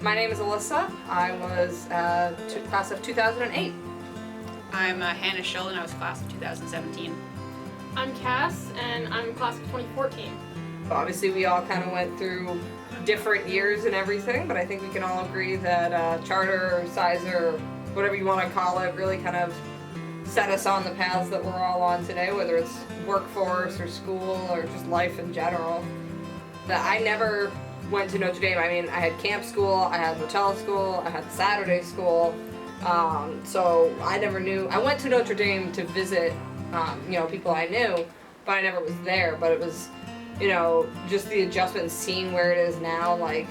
My name is Alyssa. I was class of 2008. I'm Hannah Sheldon. I was class of 2017. I'm Cass, and I'm class of 2014. Obviously, we all kind of went through different years and everything, but I think we can all agree that charter or sizer, whatever you want to call it, really kind of set us on the paths that we're all on today, whether it's workforce or school or just life in general. That I never went to Notre Dame. I mean, I had camp school, I had hotel school, I had Saturday school, so I never knew. I went to Notre Dame to visit, people I knew, but I never was there. But it was, just the adjustment and seeing where it is now, like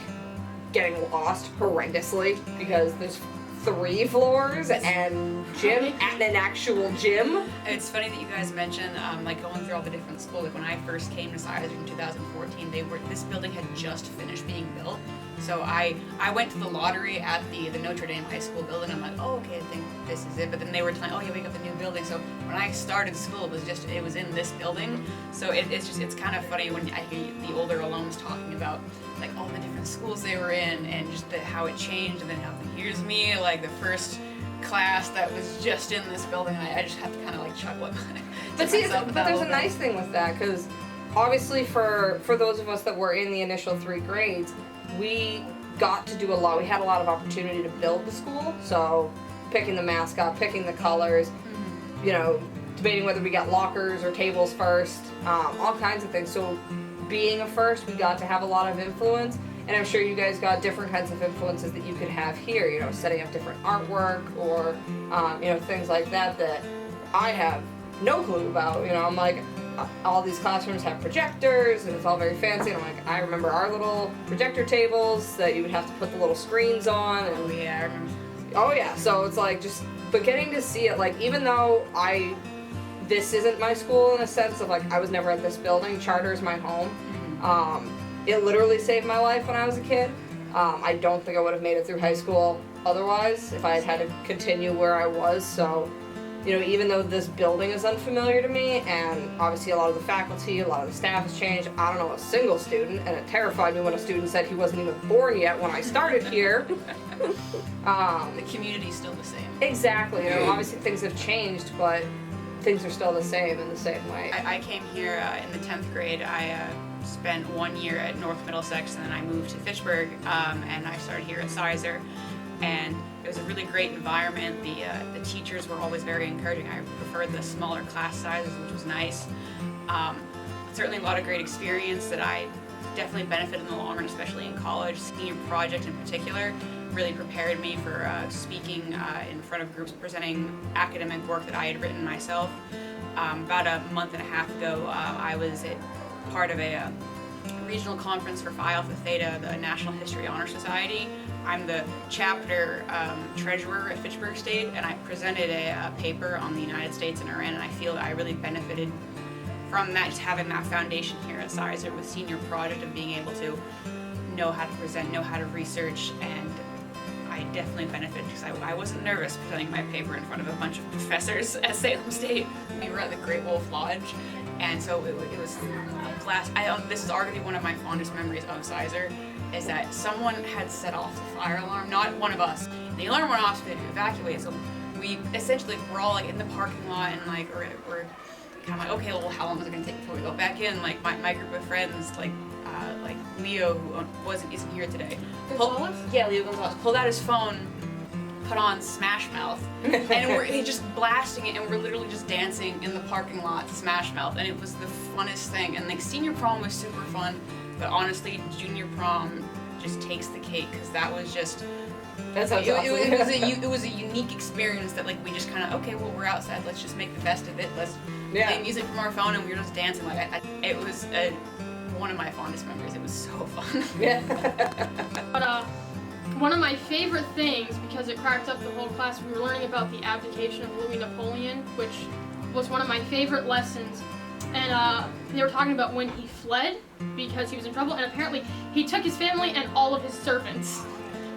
getting lost horrendously because there's 3 floors and gym and an actual gym. It's funny that you guys mentioned going through all the different schools. Like when I first came to Sizer in 2014, this building had just finished being built. So I went to the lottery at the Notre Dame High School building. I'm like, oh, okay, I think this is it. But then they were telling, oh yeah, we got the new building. So when I started school, it was in this building. So it's kind of funny when I hear the older alums talking about like all the different schools they were in and just how it changed. And then here's me, like the first class that was just in this building. And I just have to kind of like chuckle at But there's a nice thing with that, because obviously for those of us that were in the initial 3 grades, we got to do a lot. We had a lot of opportunity to build the school. So picking the mascot, picking the colors, debating whether we got lockers or tables first, all kinds of things. So being a first, we got to have a lot of influence. And I'm sure you guys got different kinds of influences that you could have here, setting up different artwork or, things like that I have no clue about. I'm like, all these classrooms have projectors and it's all very fancy. And I'm like, I remember our little projector tables that you would have to put the little screens on. And, oh yeah, I remember. Oh yeah, so it's like but getting to see it, like even though this isn't my school in a sense of like I was never at this building, charter is my home. It literally saved my life when I was a kid. I don't think I would have made it through high school otherwise if I had had to continue where I was. So, even though this building is unfamiliar to me, and obviously a lot of the faculty, a lot of the staff has changed, I don't know a single student, and it terrified me when a student said he wasn't even born yet when I started here. The community's still the same. Exactly. Obviously things have changed, but things are still the same in the same way. I came here in the 10th grade. I spent 1 year at North Middlesex, and then I moved to Fitchburg, and I started here at Sizer. And it was a really great environment. The teachers were always very encouraging. I preferred the smaller class sizes, which was nice. Certainly a lot of great experience that I definitely benefited in the long run, especially in college. Senior project in particular really prepared me for speaking in front of groups, presenting academic work that I had written myself. About a month and a half ago, I was part of a regional conference for Phi Alpha Theta, the National History Honor Society. I'm the chapter treasurer at Fitchburg State, and I presented a paper on the United States and Iran, and I feel that I really benefited from that, just having that foundation here at Sizer with senior project of being able to know how to present, know how to research, and I definitely benefited because I wasn't nervous presenting my paper in front of a bunch of professors at Salem State. We were at the Great Wolf Lodge, and so it was a blast. This is arguably one of my fondest memories of Sizer, is that someone had set off the fire alarm, not one of us. The alarm went off to evacuate, so we're all like in the parking lot, and like we're kind of like, okay, well, how long is it gonna take before we go back in? Like my group of friends, like Leo, who isn't here today. Leo Gonzalez pulled out his phone, put on Smash Mouth, and we're just blasting it, and we're literally just dancing in the parking lot to Smash Mouth, and it was the funnest thing. And like senior prom was super fun, but honestly, junior prom just takes the cake, because that was just. That sounds awesome. It was a unique experience that like we just kind of, okay, well, we're outside, let's just make the best of it. Let's play music from our phone, and we were just dancing. Like it was one of my fondest memories. It was so fun. Yeah. But one of my favorite things, because it cracked up the whole class, we were learning about the abdication of Louis Napoleon, which was one of my favorite lessons. And they were talking about when he fled because he was in trouble, and apparently he took his family and all of his servants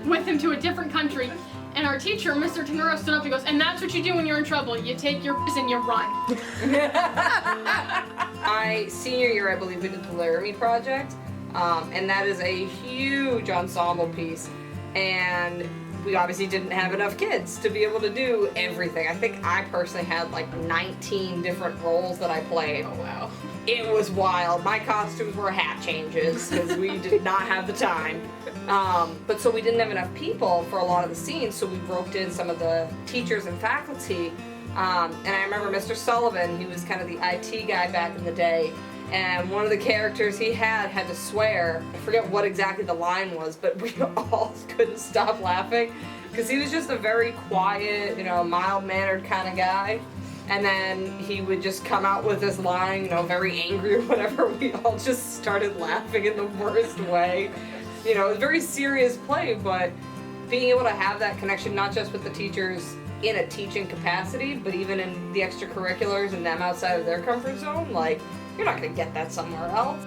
with him to a different country. And our teacher, Mr. Tenuro, stood up and goes, and that's what you do when you're in trouble. You take your and you run. My senior year, I believe we did the Laramie Project, and that is a huge ensemble piece. and we obviously didn't have enough kids to be able to do everything. I think I personally had like 19 different roles that I played. Oh wow. It was wild. My costumes were hat changes because we did not have the time. But so we didn't have enough people for a lot of the scenes, so we roped in some of the teachers and faculty. And I remember Mr. Sullivan, he was kind of the IT guy back in the day, and one of the characters he had to swear. I forget what exactly the line was, but we all couldn't stop laughing because he was just a very quiet, mild-mannered kind of guy. And then he would just come out with this line, very angry or whatever. We all just started laughing in the worst way. It was a very serious play, but being able to have that connection, not just with the teachers in a teaching capacity, but even in the extracurriculars and them outside of their comfort zone, like, you're not going to get that somewhere else.